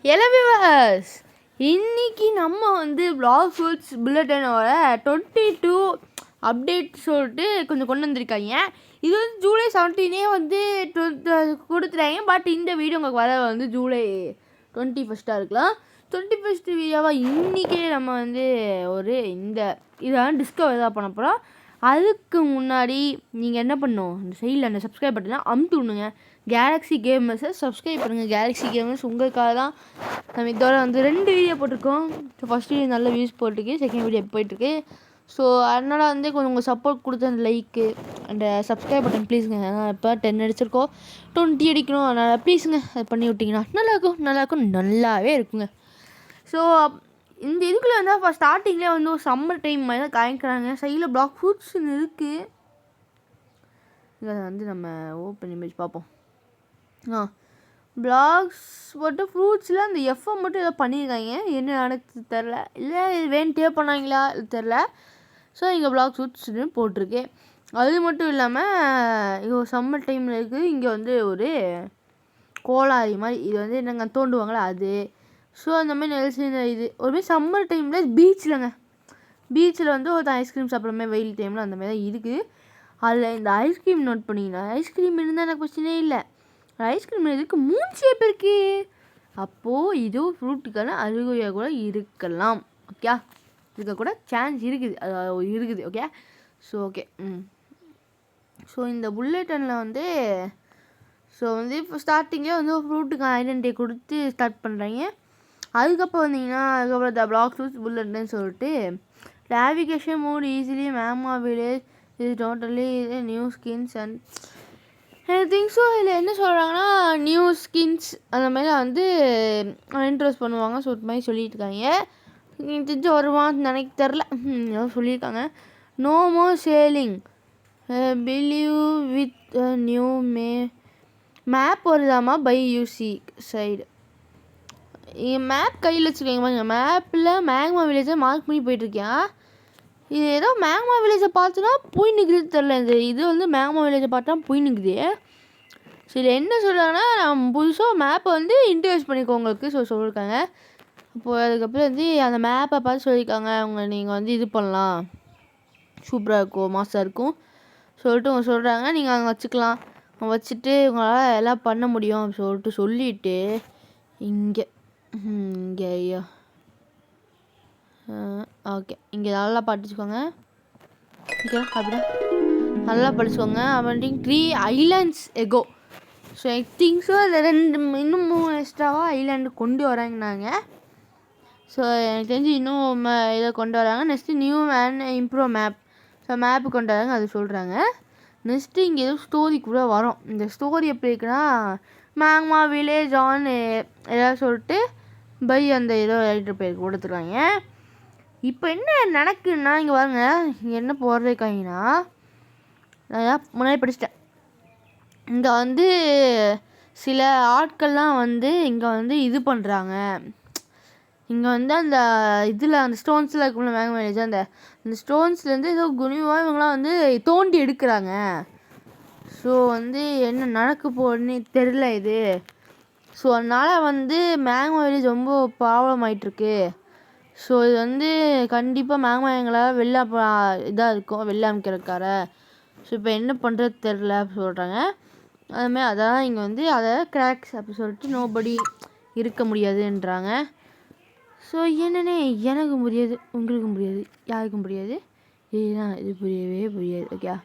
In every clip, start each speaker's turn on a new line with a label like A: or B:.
A: Hello viewers, இன்னைக்கு நம்ம வந்து பிளாக் ஃபுட்ஸ் புல்லட்டனோட 22 அப்டேட் சொல்லிட்டு கொஞ்சம் கொண்டு வந்திருக்காங்க. இது வந்து ஜூலை 17 வந்து கொடுத்துட்டாங்க. பட் இந்த வீடியோ உங்களுக்கு வர வந்து ஜூலை 21 இருக்கலாம். 21 வீடியோவாக இன்றைக்கே நம்ம வந்து இதெல்லாம் டிஸ்கவர் தான் பண்ண போகிறோம். அதுக்கு முன்னாடி நீங்கள் என்ன பண்ணணும், இந்த சைடில் அந்த சப்ஸ்கிரைப் பட்டனை அமுத்து விடுங்க. கேலக்ஸி கேமர்ஸை சப்ஸ்கிரைப் பண்ணுங்கள். கேலக்ஸி கேமர்ஸ் உங்களுக்காக தான் நம்ம இதோட வந்து 2 வீடியோ போட்டிருக்கோம். ஸோ ஃபஸ்ட் வீடியோ நல்ல வியூஸ் போட்டிருக்கு, செகண்ட் வீடியோ போயிட்டுருக்கு. ஸோ அதனால் வந்து கொஞ்சம் உங்கள் சப்போர்ட் கொடுத்த அந்த லைக்கு அந்த சப்ஸ்கிரைப் பட்டன் ப்ளீஸுங்க. ஏன்னா இப்போ 10 அடிச்சிருக்கோம், 20 அடிக்கணும். அதனால் ப்ளீஸுங்க அது பண்ணி விட்டிங்கன்னா நல்லாவே இருக்குங்க. ஸோ இந்த இதுக்குள்ளே வந்து இப்போ ஸ்டார்டிங்லேயே வந்து ஒரு சம்மர் டைம் மாதிரி தான் காய்க்கிறாங்க. சைடில் பிளாக் ஃப்ரூட்ஸ்னு இருக்குது. இதை வந்து நம்ம ஓப்பன் இமேஜ் பார்ப்போம். பிளாக்ஸ் போட்டு ஃப்ரூட்ஸில் அந்த எஃப்எம் மட்டும் ஏதோ பண்ணியிருக்காங்க. என்ன நடக்குது தெரில, இல்லை வேண்டியே பண்ணாங்களா தெரில. ஸோ இங்கே பிளாக் ஃப்ரூட்ஸ்னு போட்டிருக்கு. அது மட்டும் இல்லாமல் இது சம்மர் டைமில் இருக்குது. இங்கே வந்து ஒரு கோளாரி மாதிரி இது வந்து என்னங்க தோண்டுவாங்களா அது. ஸோ அந்த மாதிரி நெல்சின இது ஒருமாதிரி சம்மர் டைமில் பீச்சில் வந்து ஒரு ஐஸ்கிரீம் சாப்பிட்ற மாதிரி வெயில் டைமில் அந்த மாதிரி தான் இருக்குது. அதில் இந்த ஐஸ்கிரீம் நோட் பண்ணிங்கன்னா ஐஸ்கிரீம் இருந்தால் எனக்கு பிரச்சனையே இல்லை. ஐஸ்கிரீம் இதுக்கு 3 ஷேப் இருக்குது. அப்போது இதுவும் ஃப்ரூட்டுக்கான அறிகுறியாக கூட இருக்கலாம். ஓகே, இருக்க கூட சான்ஸ் இருக்குது. Okay, so okay. ஸோ இந்த புல்லட்டனில் வந்து இப்போ ஸ்டார்டிங்கே வந்து ஃப்ரூட்டுக்கான ஐடென்டிட்டி கொடுத்து ஸ்டார்ட் பண்ணுறாங்க. அதுக்கப்புறம் வந்தீங்கன்னா அதுக்கப்புறம் த பிளாக் ஃப்ரூட்ஸ் புல்லட்னு சொல்லிட்டு நேவிகேஷன் மோட் ஈஸிலி மேமா வில்லேஜ் இது totally new skins and think. So இதில் என்ன சொல்கிறாங்கன்னா நியூ ஸ்கின்ஸ் அந்த மாதிரி வந்து இன்ட்ரோஸ் பண்ணுவாங்க. ஸோ இது மாதிரி சொல்லிட்டு இருக்காங்க. நீங்கள் தெரிஞ்சு வருவான்னு நினைக்க தெரில, ஏதோ சொல்லியிருக்காங்க. No more sailing believe with new map வருதாமா பை யூசி சைடு. மேப் கையில் வச்சுருக்கீங்க பாருங்க. மேப்பில் மேக்மா வில்லேஜை மார்க் பண்ணி போயிட்டுருக்கேன். இது ஏதோ மேக்மா வில்லேஜை பார்த்தோன்னா போய் நிற்குது தெரில. இது வந்து மேக்மா வில்லேஜை பார்த்தா போய் நிற்குது. ஸோ இதில் என்ன சொல்கிறாங்கன்னா நம்ம புதுசாக மேப்பை வந்து இன்ட்ரடியூஸ் பண்ணிக்கோங்களுக்கு சொல்லியிருக்காங்க. அப்போது அதுக்கப்புறம் வந்து அந்த மேப்பை பார்த்து சொல்லியிருக்காங்க நீங்கள் வந்து இது பண்ணலாம், சூப்பராக இருக்கும், மாசாக இருக்கும் சொல்லிட்டு அவங்க சொல்கிறாங்க. நீங்கள் அங்கே வச்சுக்கலாம், வச்சுட்டு உங்களால் எல்லாம் பண்ண முடியும் அப்படின்னு சொல்லிவிட்டு இங்கே ஐயோ ஓகே இங்கே நல்லா படிச்சுக்கோங்க. ஓகே அப்படின்னா நல்லா படிச்சுக்கோங்க. அப்புறம் 3 islands echo. So I think so அதில் இன்னும் 3 எக்ஸ்ட்ராவாக ஐலாண்டு கொண்டு வராங்கன்னாங்க. ஸோ எனக்கு தெரிஞ்சு இன்னும் இதை கொண்டு வராங்க. Next new and improve map. So map கொண்டு வராங்க அது சொல்கிறாங்க. நெக்ஸ்ட்டு இங்கே எதுவும் ஸ்டோரி கூட வரும். இந்த ஸ்டோரி எப்படி இருக்குன்னா மேக்மா வில்லேஜ் ஆன் ஏதாவது சொல்லிட்டு பை அந்த ஏதோ ரைட்டர் பேர் கொடுத்துருவாங்க. இப்போ என்ன நடக்குதுன்னா இங்கே பாருங்க, இங்கே என்ன போடுறதுக்காங்கன்னா நான் முன்னாடி படிச்சிட்டேன். இங்கே வந்து சில ஆட்கள்லாம் வந்து இங்கே வந்து இது பண்ணுறாங்க. இங்கே வந்து அந்த இதில் அந்த ஸ்டோன்ஸில் இருக்கும்ல மேக்மா வில்லேஜ், அந்த ஸ்டோன்ஸ்லேருந்து ஏதோ குனிவாக இவங்களாம் வந்து தோண்டி எடுக்கிறாங்க. ஸோ வந்து என்ன நடக்க போகுதுன்னு தெரில இது. ஸோ அதனால் வந்து மேக்மா வில்லேஜ் ரொம்ப ப்ராப்ளம் ஆகிட்டுருக்கு. ஸோ இது வந்து கண்டிப்பாக மேக்மா எங்களால் வெளில இதாக இருக்கும், வெளில அமைக்கிறக்கார. ஸோ இப்போ என்ன பண்ணுறது தெரில அப்படி சொல்கிறாங்க. அதுமாதிரி அதான் இங்கே வந்து அதை கிராக்ஸ் அப்படி சொல்லிட்டு நோபடி இருக்க முடியாதுன்றாங்க. ஸோ என்னன்னே எனக்கு முடியாது, உங்களுக்கு முடியாது, யாருக்கும் முடியாது. இதுதான் இது புரியவே. ஓகே,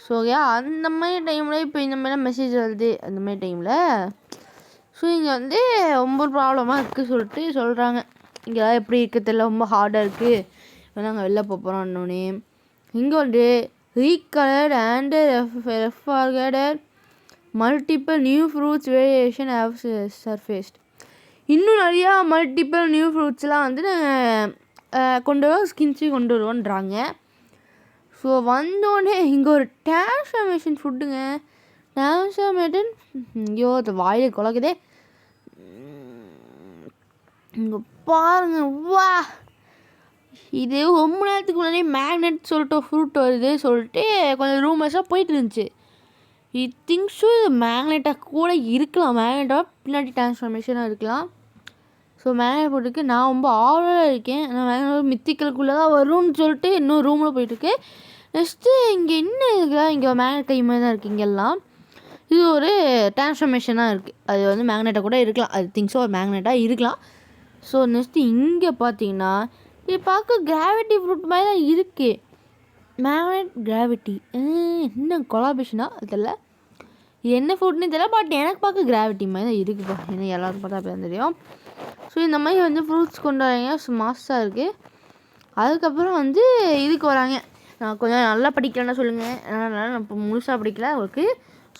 A: ஸோ ஓகே அந்த மாதிரி டைமில் இப்போ இந்த மாதிரிலாம் மெசேஜ் வருது. அந்த மாதிரி டைமில் ஸோ இங்கே வந்து ரொம்ப ப்ராப்ளமாக இருக்குது சொல்லிட்டு சொல்கிறாங்க. இங்கே எப்படி இருக்குது தெரியல, ரொம்ப ஹார்டாக இருக்குது. இப்போ நாங்கள் வெளில போகிறோன்னே இங்கே வந்து recoloured and refactored multiple new fruits variation have surfaced. இன்னும் நிறையா மல்டிபிள் நியூ ஃப்ரூட்ஸ்லாம் வந்து கொண்டு வர ஸ்கின்ஸையும் கொண்டு வருவோன்றாங்க. ஸோ வந்தோடனே இங்கே ஒரு டிரான்ஸ்ஃபர்மேஷன் ஃபுட்டுங்க. டிரான்ஸ்ஃபர்மேஷன் ஐயோ அது வாயில் குழக்குதே. இங்கே பாருங்க, வா இது ரொம்ப நேரத்துக்கு முன்னாடி மேக்னெட் சொல்லிட்டு ஃப்ரூட் வருது சொல்லிட்டு கொஞ்சம் ரூமர்ஸாக போயிட்டு இருந்துச்சு. திங்ஸும் இது மேக்னெட்டாக கூட இருக்கலாம், மேக்னெட்டாக பின்னாடி டிரான்ஸ்ஃபர்மேஷனாக இருக்கலாம். ஸோ மேக்னெட் போட்டுருக்கு. நான் ரொம்ப ஆவலாக இருக்கேன். நான் மேக்னெட் மித்திக்கலுக்குள்ளே தான் வரும்னு சொல்லிட்டு இன்னும் ரூமில் போயிட்டுருக்கு. நெக்ஸ்ட்டு இங்கே என்ன இருக்குதா, இங்கே மேக்னெட் கை மாதிரி தான் இருக்குது இங்கெல்லாம். இது ஒரு டிரான்ஸ்ஃபர்மேஷனாக இருக்குது. அது வந்து மேக்னெட்டாக கூட இருக்கலாம். அது திங்ஸோ ஒரு மேக்னெட்டாக இருக்கலாம். ஸோ நெக்ஸ்ட்டு இங்கே பார்த்தீங்கன்னா இது பார்க்க கிராவிட்டி ஃப்ரூட் மாதிரி தான் இருக்குது. மேக்னெட் கிராவிட்டி என்ன கொலாபரேஷனாக தெரியல. இது என்ன ஃப்ரூட்னு தெரியல. பட் எனக்கு பார்க்க கிராவிட்டி மாதிரி தான் இருக்குப்பா. ஏன்னா எல்லாருக்கும் பார்த்தா அப்படி தான் தெரியும். ஸோ இந்த மாதிரி வந்து ஃப்ரூட்ஸ் கொண்டு வராங்க. மாஸாக இருக்குது. அதுக்கப்புறம் வந்து இதுக்கு வராங்க. நான் கொஞ்சம் நல்லா படிக்கலன்னா சொல்லுங்கள். அதனால் நான் இப்போ முழுசாக படிக்கல. உங்களுக்கு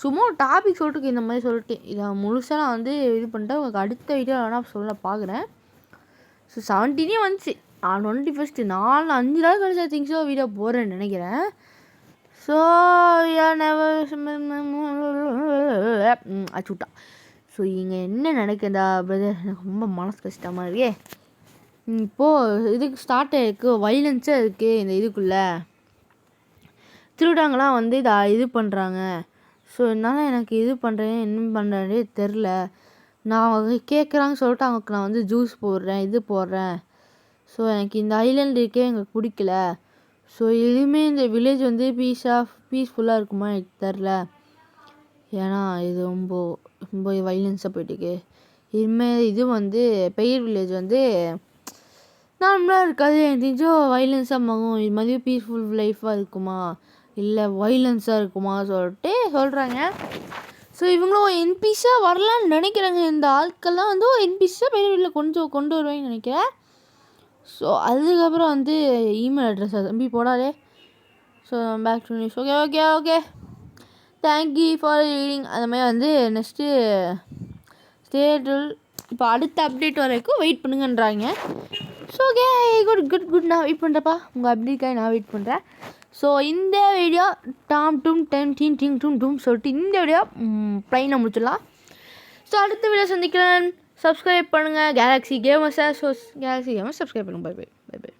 A: சும்மா ஒரு டாபிக் சொல்லிட்டு இந்த மாதிரி சொல்லிட்டு இதை முழுசாக நான் வந்து இது பண்ணிட்டு உங்களுக்கு அடுத்த வீடியோ வேணால் சொல்ல பார்க்குறேன். ஸோ 17 வந்துச்சு. 21 5 நாள் கழிச்சா திங்ஸோ வீடியோ போகிறேன்னு நினைக்கிறேன். ஸோ அச்சுட்டா. ஸோ இங்கே என்ன நடக்குதா பிரதர், எனக்கு ரொம்ப மனசு கஷ்டமாக இருக்கே. இப்போது இதுக்கு ஸ்டார்ட் ஆகிருக்கு, வைலன்ஸாக இருக்குது. இந்த இதுக்குள்ளே திருடாங்களாம் வந்து இதை இது பண்ணுறாங்க. ஸோ என்னால் எனக்கு இது பண்ணுறேன் என்ன பண்ணுறேன்னே தெரில. நான் கேட்குறாங்கன்னு சொல்லிட்டு அவங்களுக்கு நான் வந்து ஜூஸ் போடுறேன், இது போடுறேன். ஸோ எனக்கு இந்த ஐலண்ட் இருக்கே எங்களுக்கு பிடிக்கல. ஸோ எதுவுமே இந்த வில்லேஜ் வந்து பீஸ்ஃபுல்லாக இருக்குமா எனக்கு தெரில. ஏன்னா இது ரொம்ப ரொம்ப வைலன்ஸாக போயிட்டுருக்கு. இதுமாரி இது வந்து பெயர் வில்லேஜ் வந்து நார்மலாக இருக்காது. எனக்கு தெரிஞ்சோ வைலன்ஸாக மாகும். இது மாதிரி பீஸ்ஃபுல் லைஃபாக இருக்குமா இல்லை வைலன்ஸாக இருக்குமா சொல்லிட்டு சொல்கிறாங்க. ஸோ இவங்களும் என்பிஸாக வரலான்னு நினைக்கிறாங்க. இந்த ஆட்கள்லாம் வந்து என்பிஸாக பெயர் வில்லேஜ் கொண்டு வருவாங்கன்னு நினைக்கிறேன். ஸோ அதுக்கப்புறம் வந்து இமெயில் அட்ரஸ் தம்பி போடாதே. So back to news. Okay okay okay thank you for reading. அந்த மாதிரி வந்து நெக்ஸ்ட்டு ஸ்டேட்டில் இப்போ அடுத்த அப்டேட் வரைக்கும் வெயிட் பண்ணுங்கன்றாங்க. ஸோ ஓகே குட் நான் வெயிட் பண்ணுறப்பா. உங்கள் அப்டேட்காக நான் வெயிட் பண்ணுறேன். ஸோ இந்த வீடியோ டும் சொல்லிட்டு இந்த வீடியோ ப்ளைனாக முடிச்சிடலாம். ஸோ அடுத்த வீடியோ சந்திக்கிறேன். சப்ஸ்கிரைப் பண்ணுங்கள் கேலக்ஸி கேமர்ஸை. ஸோ கேலக்ஸி கேமர்ஸ் சப்ஸ்கிரைப் பண்ணுங்கள். Bye by.